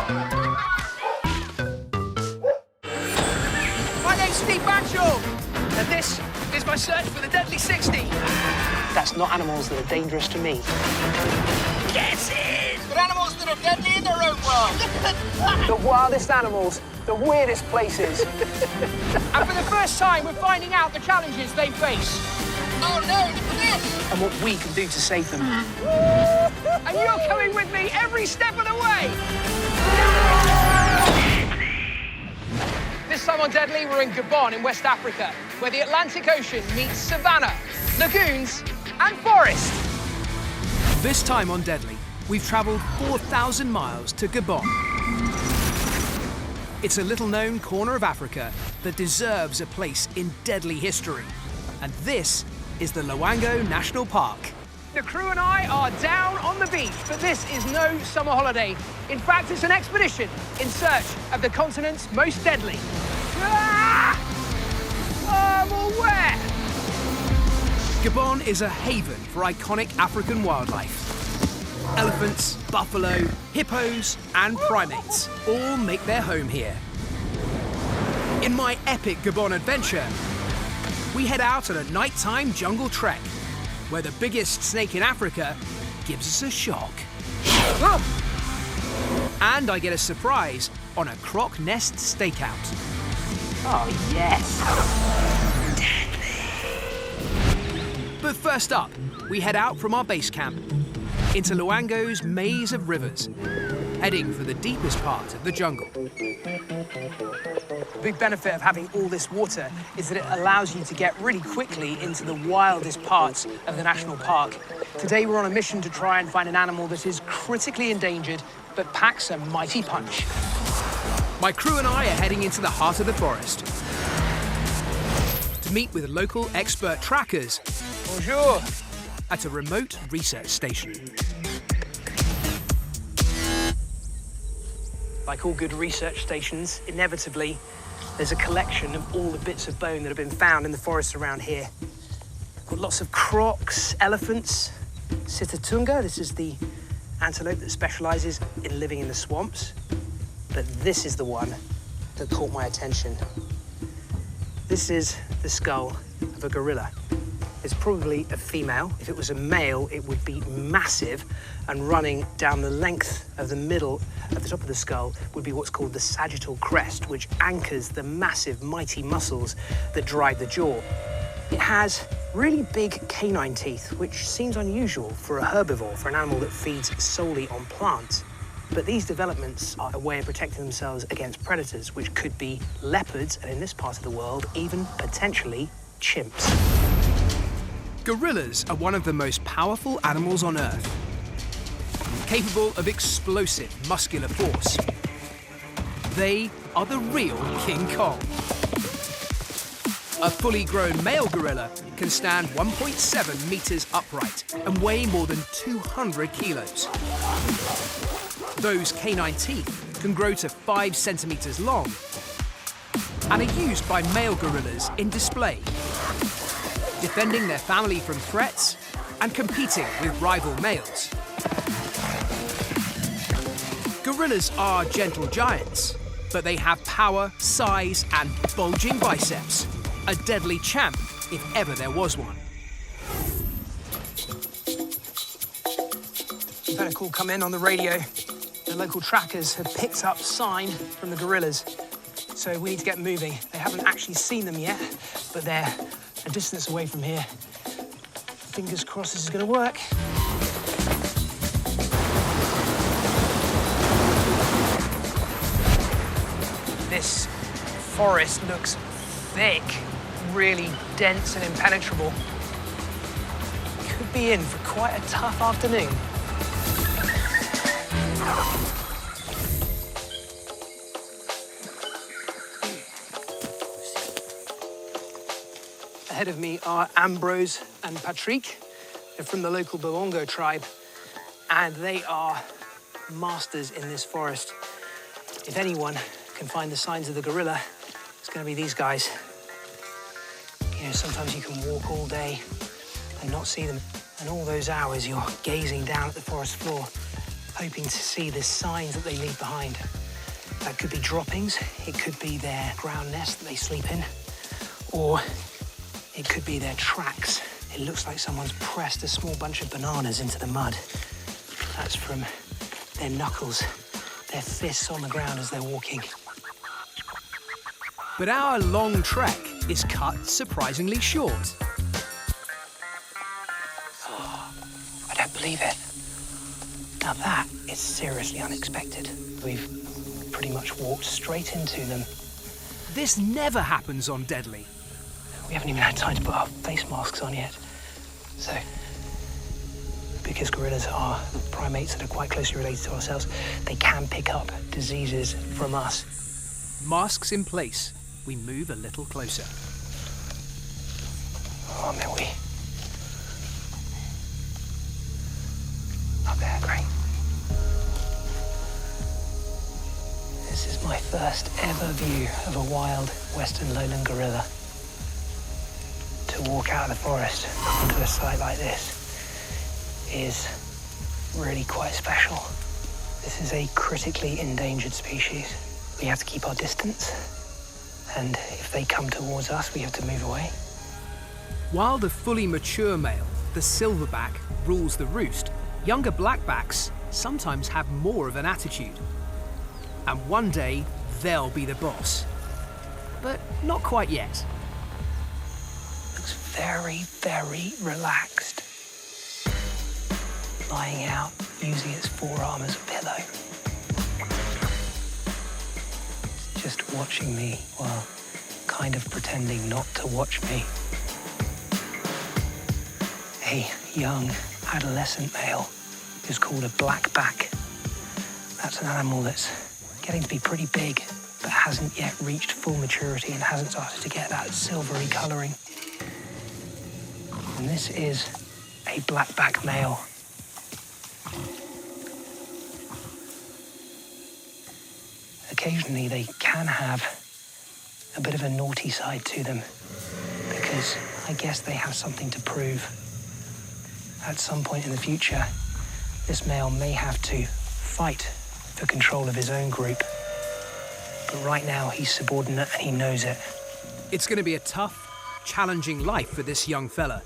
My name's Steve Banshaw, and this is my search for the deadly 60. That's not animals that are dangerous to me. Get in! But animals that are deadly in their own world. The wildest animals, the weirdest places. And for the first time, we're finding out the challenges they face. Oh no, look at this! And what we can do to save them. And you're coming with me every step of the way! This time on Deadly, we're in Gabon in West Africa, where the Atlantic Ocean meets savanna, lagoons, and forest. This time on Deadly, we've travelled 4,000 miles to Gabon. It's a little-known corner of Africa that deserves a place in deadly history. And this is the Luango National Park. The crew and I are down on the beach, but this is no summer holiday. In fact, it's an expedition in search of the continent's most deadly. Ah! Well, where? Gabon is a haven for iconic African wildlife. Elephants, buffalo, hippos, and primates all make their home here. In my epic Gabon adventure, we head out on a nighttime jungle trek, where the biggest snake in Africa gives us a shock. Oh! And I get a surprise on a croc nest stakeout. Oh, yes. But first up, we head out from our base camp into Luango's maze of rivers, heading for the deepest part of the jungle. The big benefit of having all this water is that it allows you to get really quickly into the wildest parts of the national park. Today we're on a mission to try and find an animal that is critically endangered but packs a mighty punch. My crew and I are heading into the heart of the forest to meet with local expert trackers Bonjour. at a remote research station. Like all good research stations, inevitably, there's a collection of all the bits of bone that have been found in the forests around here. Got lots of crocs, elephants, Sitatunga. This is the antelope that specializes in living in the swamps. But this is the one that caught my attention. This is the skull of a gorilla. It's probably a female. If it was a male, it would be massive, and running down the length of the middle at the top of the skull would be what's called the sagittal crest, which anchors the massive, mighty muscles that drive the jaw. It has really big canine teeth, which seems unusual for a herbivore, for an animal that feeds solely on plants. But these developments are a way of protecting themselves against predators, which could be leopards, and in this part of the world, even potentially chimps. Gorillas are one of the most powerful animals on Earth, capable of explosive muscular force. They are the real King Kong. A fully grown male gorilla can stand 1.7 meters upright and weigh more than 200 kilos. Those canine teeth can grow to 5 centimeters long and are used by male gorillas in display, defending their family from threats and competing with rival males. Gorillas are gentle giants, but they have power, size, and bulging biceps. A deadly champ, if ever there was one. We've had a call come in on the radio. The local trackers have picked up sign from the gorillas. So we need to get moving. They haven't actually seen them yet, but they're a distance away from here. Fingers crossed this is going to work. This forest looks thick, really dense and impenetrable. Could be in for quite a tough afternoon. Ahead of me are Ambrose and Patrick. They're from the local Bawongo tribe, and they are masters in this forest. If anyone can find the signs of the gorilla, it's going to be these guys. You know, sometimes you can walk all day and not see them, and all those hours you're gazing down at the forest floor, hoping to see the signs that they leave behind. That could be droppings, it could be their ground nest that they sleep in, or it could be their tracks. It looks like someone's pressed a small bunch of bananas into the mud. That's from their knuckles, their fists on the ground as they're walking. But our long trek is cut surprisingly short. I don't believe it. Now that is seriously unexpected. We've pretty much walked straight into them. This never happens on Deadly. We haven't even had time to put our face masks on yet. So, because gorillas are primates that are quite closely related to ourselves, they can pick up diseases from us. Masks in place, we move a little closer. Oh, may we? Up there, great. This is my first ever view of a wild western lowland gorilla. To walk out of the forest onto a site like this is really quite special. This is a critically endangered species. We have to keep our distance, and if they come towards us, we have to move away. While the fully mature male, the silverback, rules the roost, younger blackbacks sometimes have more of an attitude. And one day, they'll be the boss. But not quite yet. Looks very, very relaxed. Lying out, using its forearm as a pillow. It's just watching me while kind of pretending not to watch me. A young adolescent male is called a blackback. That's an animal that's getting to be pretty big, but hasn't yet reached full maturity and hasn't started to get that silvery colouring. And this is a blackback male. Occasionally they can have a bit of a naughty side to them because I guess they have something to prove. At some point in the future, this male may have to fight for control of his own group. But right now, he's subordinate and he knows it. It's going to be a tough, challenging life for this young fella.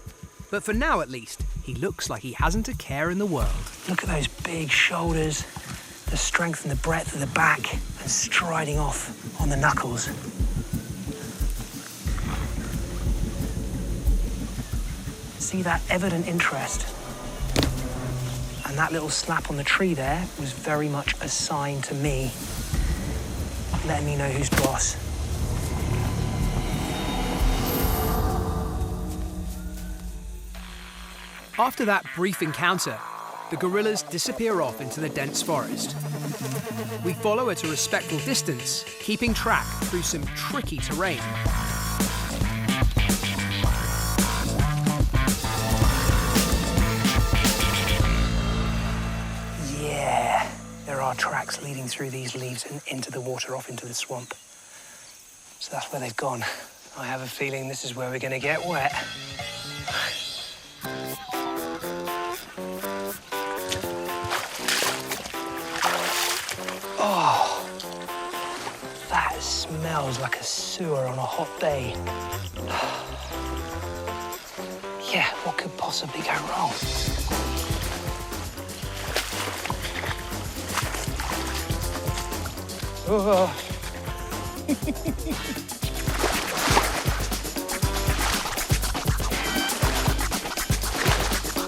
But for now, at least, he looks like he hasn't a care in the world. Look at those big shoulders, the strength and the breadth of the back, and striding off on the knuckles. See that evident interest? And that little slap on the tree there was very much a sign to me, letting me know who's boss. After that brief encounter, the gorillas disappear off into the dense forest. We follow at a respectful distance, keeping track through some tricky terrain. Yeah, there are tracks leading through these leaves and into the water, off into the swamp. So that's where they've gone. I have a feeling this is where we're going to get wet. Oh, that smells like a sewer on a hot day. Yeah, what could possibly go wrong? Oh.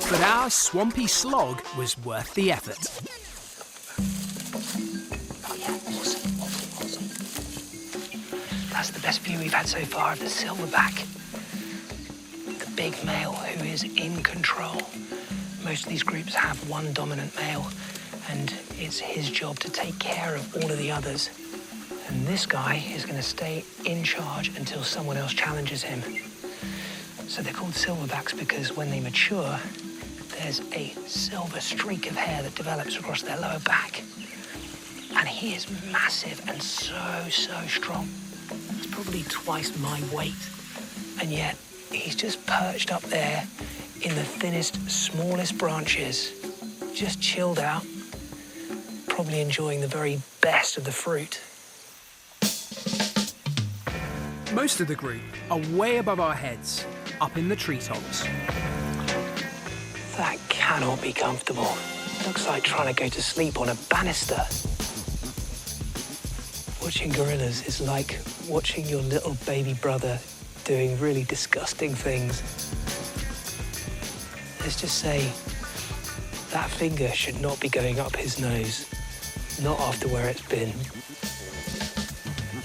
But our swampy slog was worth the effort. Awesome. That's the best view we've had so far of the silverback. The big male who is in control. Most of these groups have one dominant male, and it's his job to take care of all of the others. And this guy is going to stay in charge until someone else challenges him. So they're called silverbacks because when they mature, there's a silver streak of hair that develops across their lower back. And he is massive and so strong. It's probably twice my weight. And yet, he's just perched up there in the thinnest, smallest branches, just chilled out, probably enjoying the very best of the fruit. Most of the group are way above our heads, up in the treetops. That cannot be comfortable. Looks like trying to go to sleep on a banister. Watching gorillas is like watching your little baby brother doing really disgusting things. Let's just say that finger should not be going up his nose, not after where it's been.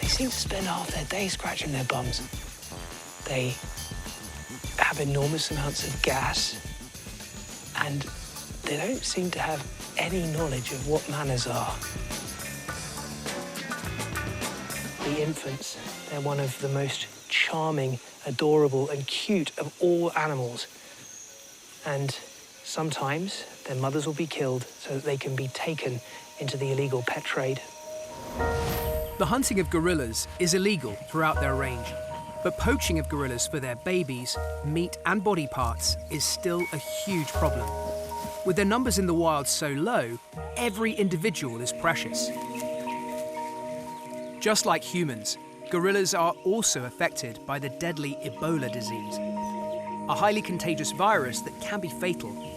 They seem to spend half their day scratching their bums. They have enormous amounts of gas, and they don't seem to have any knowledge of what manners are. The infants, they're one of the most charming, adorable, and cute of all animals. And sometimes their mothers will be killed so that they can be taken into the illegal pet trade. The hunting of gorillas is illegal throughout their range, but poaching of gorillas for their babies, meat and body parts is still a huge problem. With their numbers in the wild so low, every individual is precious. Just like humans, gorillas are also affected by the deadly Ebola disease, a highly contagious virus that can be fatal.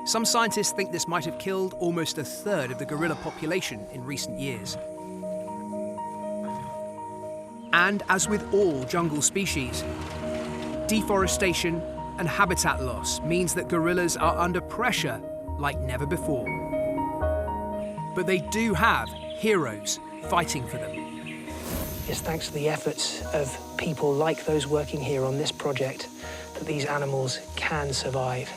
Some scientists think this might have killed almost a third of the gorilla population in recent years. And as with all jungle species, deforestation and habitat loss means that gorillas are under pressure like never before. But they do have heroes fighting for them. It's thanks to the efforts of people like those working here on this project that these animals can survive.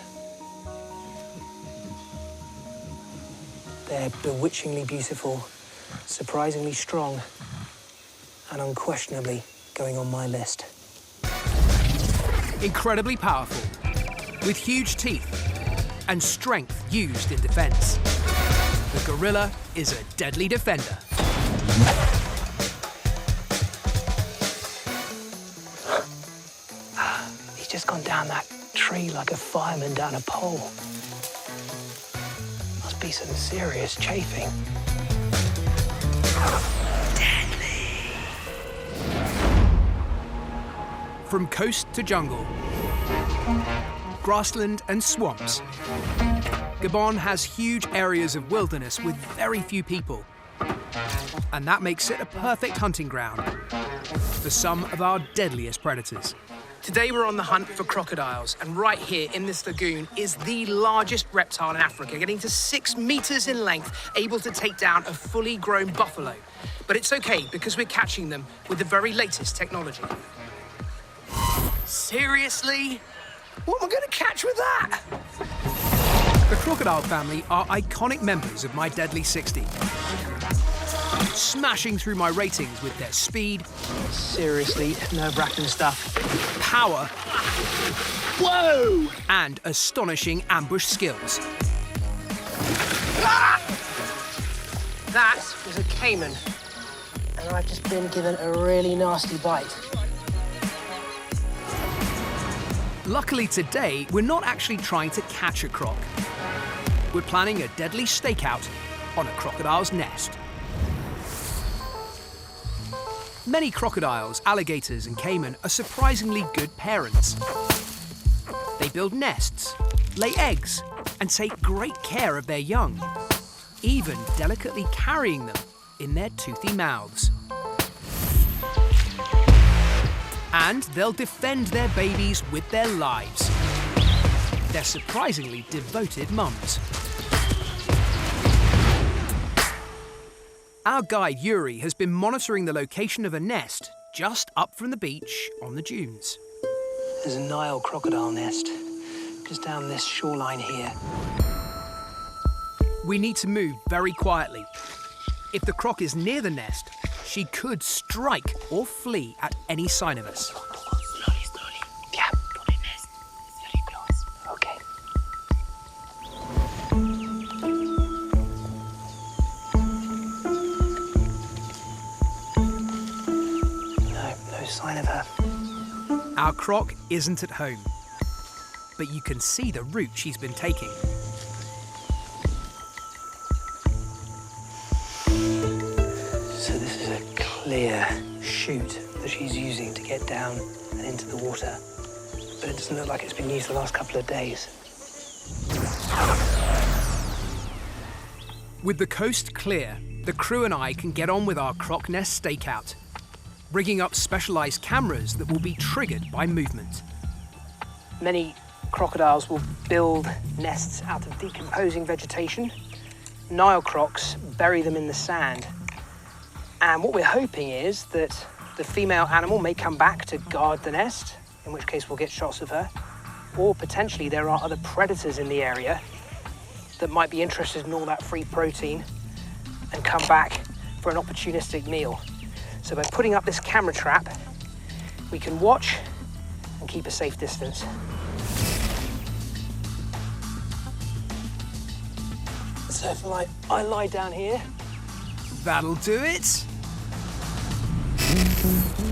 They're bewitchingly beautiful, surprisingly strong, and unquestionably going on my list. Incredibly powerful, with huge teeth and strength used in defense. The gorilla is a deadly defender. He's just gone down that tree like a fireman down a pole. Must be some serious chafing. Deadly. From coast to jungle, grassland and swamps, Gabon has huge areas of wilderness with very few people. And that makes it a perfect hunting ground for some of our deadliest predators. Today we're on the hunt for crocodiles, and right here in this lagoon is the largest reptile in Africa, getting to 6 meters in length, able to take down a fully grown buffalo. But it's okay, because we're catching them with the very latest technology. Seriously? What am I going to catch with that? The crocodile family are iconic members of my Deadly 60, smashing through my ratings with their speed, Seriously, nerve-wracking stuff. power, Whoa! and astonishing ambush skills. Ah! That was a caiman, and I've just been given a really nasty bite. Luckily today, we're not actually trying to catch a croc. We're planning a deadly stakeout on a crocodile's nest. Many crocodiles, alligators and caiman are surprisingly good parents. They build nests, lay eggs and take great care of their young, even delicately carrying them in their toothy mouths. And they'll defend their babies with their lives. They're surprisingly devoted mums. Our guide Yuri has been monitoring the location of a nest just up from the beach on the dunes. There's a Nile crocodile nest just down this shoreline here. We need to move very quietly. If the croc is near the nest, she could strike or flee at any sign of us. Slowly, slowly. Yeah, got it, nest. It's very close. Okay. No sign of her. Our croc isn't at home, but you can see the route she's been taking. is a clear chute that she's using to get down and into the water. But it doesn't look like it's been used the last couple of days. With the coast clear, the crew and I can get on with our croc nest stakeout, rigging up specialised cameras that will be triggered by movement. Many crocodiles will build nests out of decomposing vegetation. Nile crocs bury them in the sand. And what we're hoping is that the female animal may come back to guard the nest, in which case we'll get shots of her, or potentially there are other predators in the area that might be interested in all that free protein and come back for an opportunistic meal. So by putting up this camera trap, we can watch and keep a safe distance. So if I lie down here. That'll do it.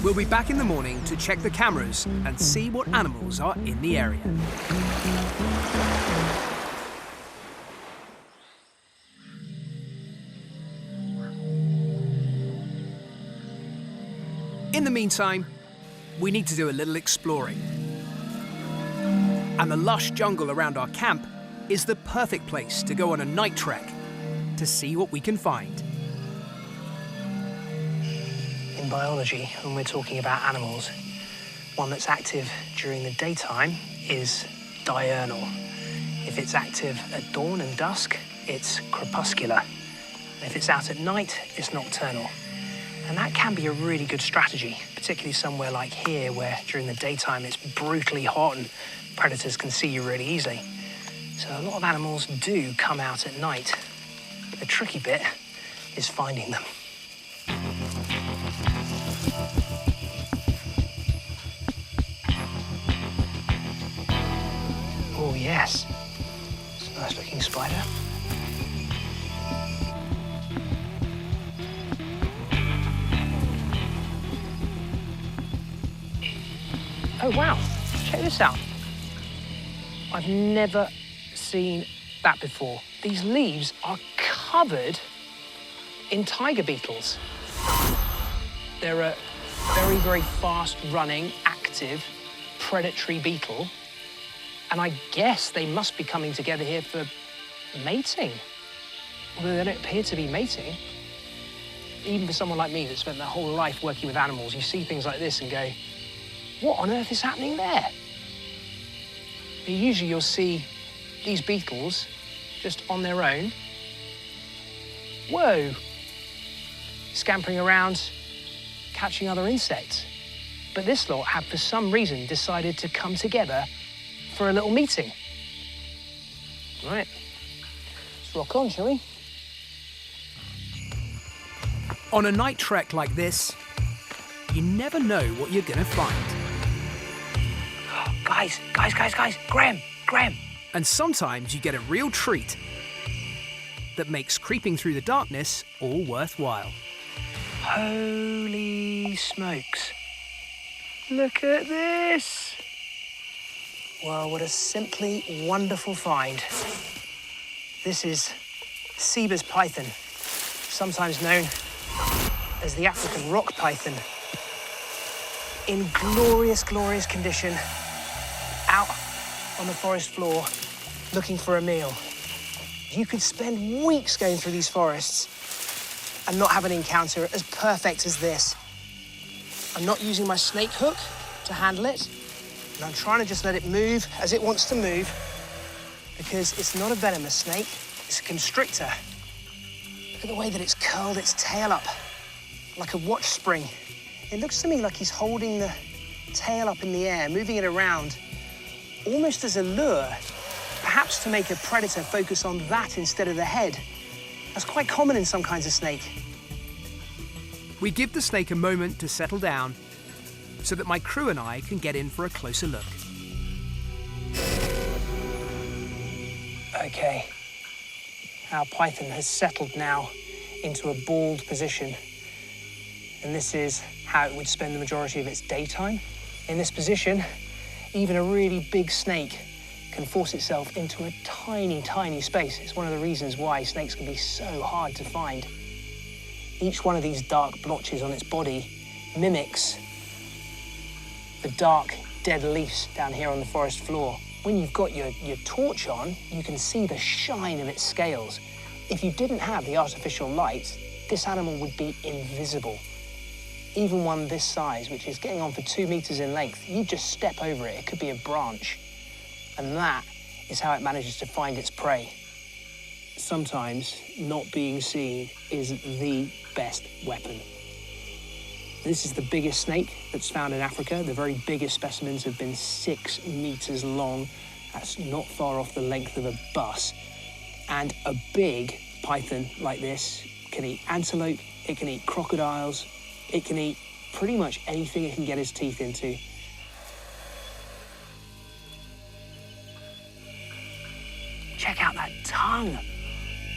We'll be back in the morning to check the cameras and see what animals are in the area. In the meantime, we need to do a little exploring. And the lush jungle around our camp is the perfect place to go on a night trek to see what we can find. In biology, when we're talking about animals, one that's active during the daytime is diurnal. If it's active at dawn and dusk, it's crepuscular. If it's out at night, it's nocturnal. And that can be a really good strategy, particularly somewhere like here where during the daytime it's brutally hot and predators can see you really easily. So a lot of animals do come out at night. The tricky bit is finding them. Oh yes, it's a nice looking spider. Oh wow, check this out. I've never seen that before. These leaves are covered in tiger beetles. They're a very, very fast-running, active, predatory beetle. And I guess they must be coming together here for mating. Although they don't appear to be mating. Even for someone like me that spent their whole life working with animals, you see things like this and go, what on earth is happening there? And usually you'll see these beetles just on their own. Whoa! Scampering around, catching other insects. But this lot have, for some reason, decided to come together for a little meeting. Right, let's rock on, shall we? On a night trek like this, you never know what you're gonna find. Guys, Graham. And sometimes you get a real treat that makes creeping through the darkness all worthwhile. Holy smokes. Look at this. Wow, what a simply wonderful find. This is Seba's python, sometimes known as the African rock python. In glorious, glorious condition, out on the forest floor, looking for a meal. You could spend weeks going through these forests and not have an encounter as perfect as this. I'm not using my snake hook to handle it, and I'm trying to just let it move as it wants to move, because it's not a venomous snake, it's a constrictor. Look at the way that it's curled its tail up, like a watch spring. It looks to me like he's holding the tail up in the air, moving it around, almost as a lure, perhaps to make a predator focus on that instead of the head. That's quite common in some kinds of snake. We give the snake a moment to settle down so that my crew and I can get in for a closer look. Okay, our python has settled now into a balled position, and this is how it would spend the majority of its daytime. In this position, even a really big snake can force itself into a tiny, tiny space. It's one of the reasons why snakes can be so hard to find. Each one of these dark blotches on its body mimics the dark, dead leaves down here on the forest floor. When you've got your torch on, you can see the shine of its scales. If you didn't have the artificial light, this animal would be invisible. Even one this size, which is getting on for 2 meters in length, you just step over it, it could be a branch. And that is how it manages to find its prey. Sometimes not being seen is the best weapon. This is the biggest snake that's found in Africa. The very biggest specimens have been 6 meters long. That's not far off the length of a bus. And a big python like this can eat antelope, it can eat crocodiles, it can eat pretty much anything it can get its teeth into. Check out that tongue.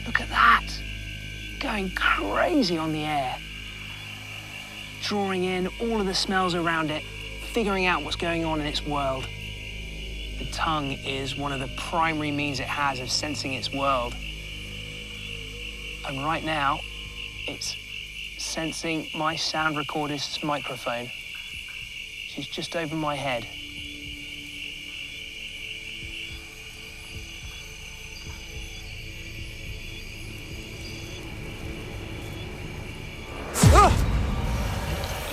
Look at that. Going crazy on the air. Drawing in all of the smells around it, figuring out what's going on in its world. The tongue is one of the primary means it has of sensing its world. And right now, it's sensing my sound recordist's microphone. She's just over my head.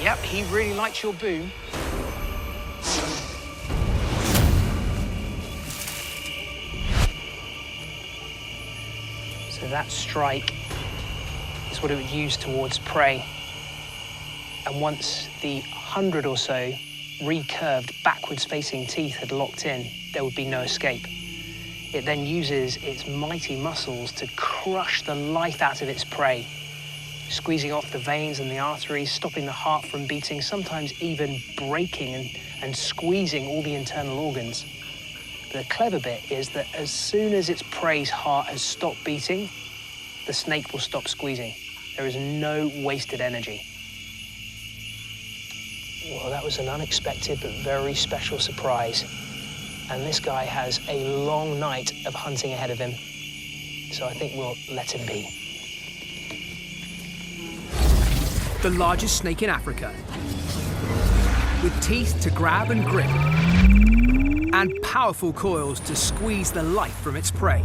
Yep, he really likes your boom. So that strike is what it would use towards prey. And once the 100 or so recurved, backwards-facing teeth had locked in, there would be no escape. It then uses its mighty muscles to crush the life out of its prey, squeezing off the veins and the arteries, stopping the heart from beating, sometimes even breaking and squeezing all the internal organs. The clever bit is that as soon as its prey's heart has stopped beating, the snake will stop squeezing. There is no wasted energy. Well, that was an unexpected but very special surprise. And this guy has a long night of hunting ahead of him. So I think we'll let him be. The largest snake in Africa, with teeth to grab and grip, and powerful coils to squeeze the life from its prey.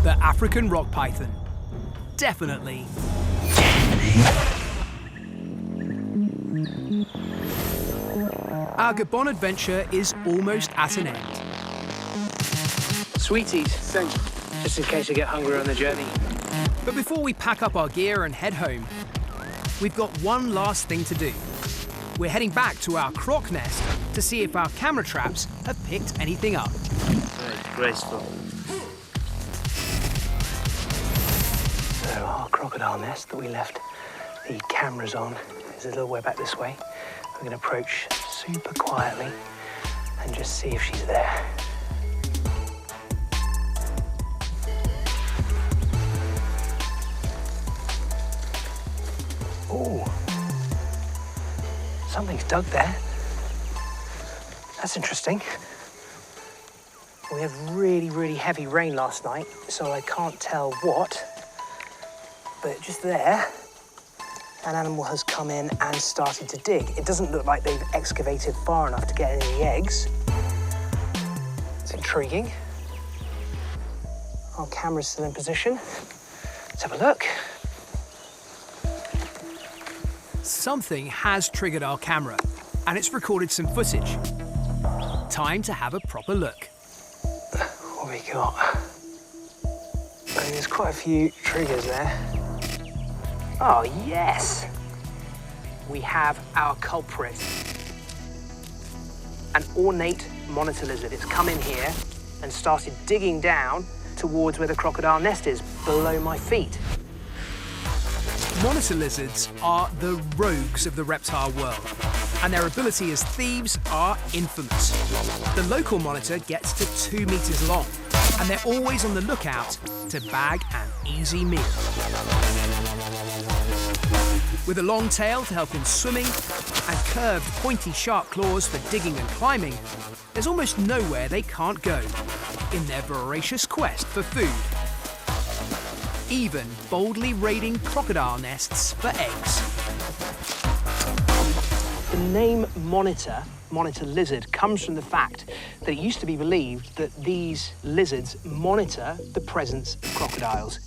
The African rock python. Definitely. Our Gabon adventure is almost at an end. Sweeties, thanks. Just in case you get hungry on the journey. But before we pack up our gear and head home, we've got one last thing to do. We're heading back to our croc nest to see if our camera traps have picked anything up. Very graceful. So our crocodile nest that we left the cameras on is a little way back this way. We're going to approach super quietly and just see if she's there. Oh, something's dug there. That's interesting. We had really, really heavy rain last night, so I can't tell what, but just there, an animal has come in and started to dig. It doesn't look like they've excavated far enough to get any eggs. It's intriguing. Our camera's still in position. Let's have a look. Something has triggered our camera, and it's recorded some footage. Time to have a proper look. What have we got? I mean, there's quite a few triggers there. Oh, yes! We have our culprit. An ornate monitor lizard. It's come in here and started digging down towards where the crocodile nest is, below my feet. Monitor lizards are the rogues of the reptile world, and their ability as thieves are infamous. The local monitor gets to 2 meters long, and they're always on the lookout to bag an easy meal. With a long tail to help in swimming, and curved, pointy, sharp claws for digging and climbing, there's almost nowhere they can't go in their voracious quest for food. even boldly raiding crocodile nests for eggs. The name monitor lizard, comes from the fact that it used to be believed that these lizards monitor the presence of crocodiles.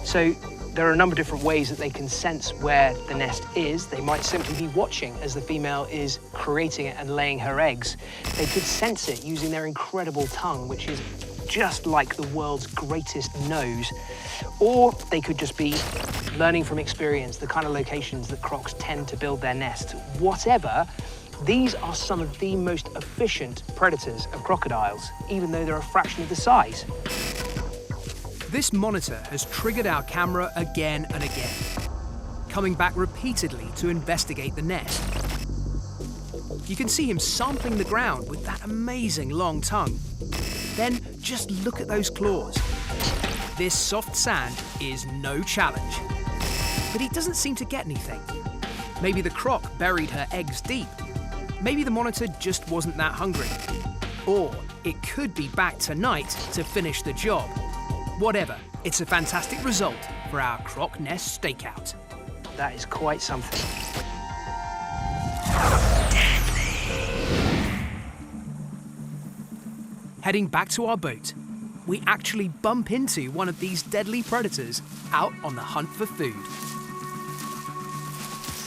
So there are a number of different ways that they can sense where the nest is. They might simply be watching as the female is creating it and laying her eggs. They could sense it using their incredible tongue, which is just like the world's greatest nose. Or they could just be learning from experience the kind of locations that crocs tend to build their nests. Whatever, these are some of the most efficient predators of crocodiles, even though they're a fraction of the size. This monitor has triggered our camera again and again, coming back repeatedly to investigate the nest. You can see him sampling the ground with that amazing long tongue. Then just look at those claws. This soft sand is no challenge. But he doesn't seem to get anything. Maybe the croc buried her eggs deep. Maybe the monitor just wasn't that hungry. Or it could be back tonight to finish the job. Whatever, it's a fantastic result for our croc nest stakeout. That is quite something. Heading back to our boat, we actually bump into one of these deadly predators out on the hunt for food.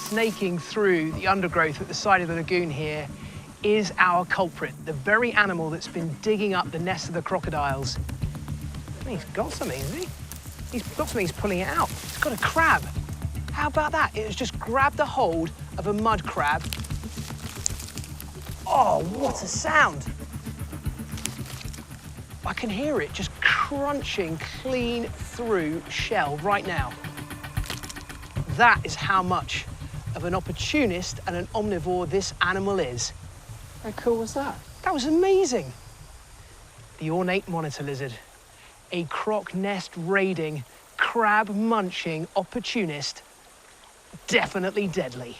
Snaking through the undergrowth at the side of the lagoon here is our culprit, the very animal that's been digging up the nest of the crocodiles. He's got something, hasn't he? He's got something, he's pulling it out. It's got a crab. How about that? It has just grabbed a hold of a mud crab. Oh, what a sound. I can hear it just crunching clean through shell right now. That is how much of an opportunist and an omnivore this animal is. How cool was that? That was amazing. The ornate monitor lizard, a croc nest raiding, crab munching opportunist, definitely deadly.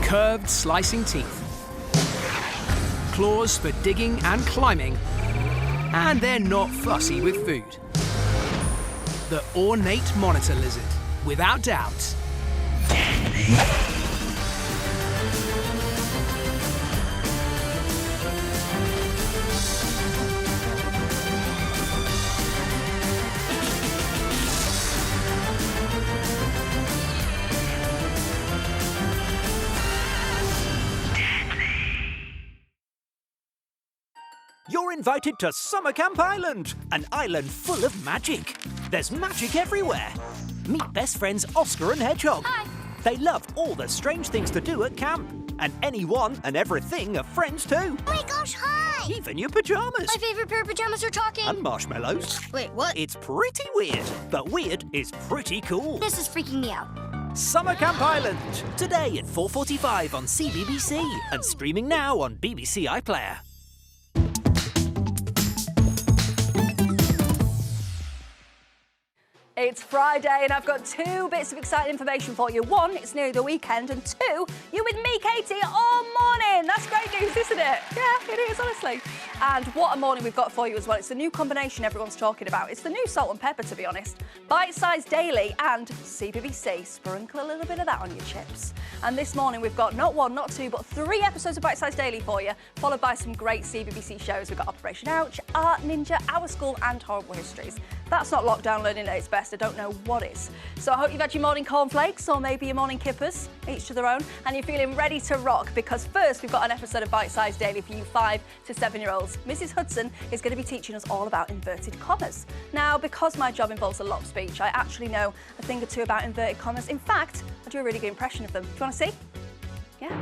Curved, slicing teeth, claws for digging and climbing, and they're not fussy with food. The ornate monitor lizard, without doubt. You're invited to Summer Camp Island, an island full of magic. There's magic everywhere. Meet best friends Oscar and Hedgehog. Hi. They love all the strange things to do at camp. And anyone and everything are friends too. Oh my gosh, hi! Even your pyjamas. My favorite pair of pajamas are talking. And marshmallows. Wait, what? It's pretty weird, but weird is pretty cool. This is freaking me out. Summer Camp Island, today at 4:45 on CBBC and streaming now on BBC iPlayer. It's Friday and I've got two bits of exciting information for you. One, it's nearly the weekend, and two, you're with me, Katie, all morning. That's great news, isn't it? Yeah, it is, honestly. And what a morning we've got for you as well. It's the new combination everyone's talking about. It's the new salt and pepper, to be honest. Bite-sized daily and CBBC. Sprinkle a little bit of that on your chips. And this morning we've got not one, not two, but 3 episodes of Bite-sized Daily for you, followed by some great CBBC shows. We've got Operation Ouch, Art Ninja, Our School and Horrible Histories. That's not lockdown learning at its best. I don't know what is. So I hope you've had your morning cornflakes or maybe your morning kippers, each to their own, and you're feeling ready to rock, because first we've got an episode of Bite-sized Daily for you 5 to 7-year-olds. Mrs. Hudson is going to be teaching us all about inverted commas. Now, because my job involves a lot of speech, I actually know a thing or two about inverted commas. In fact, I do a really good impression of them. Do you want to see? Yeah.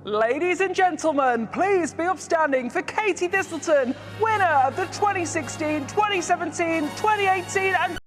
Ladies and gentlemen, please be upstanding for Katie Thistleton, winner of the 2016, 2017, 2018 and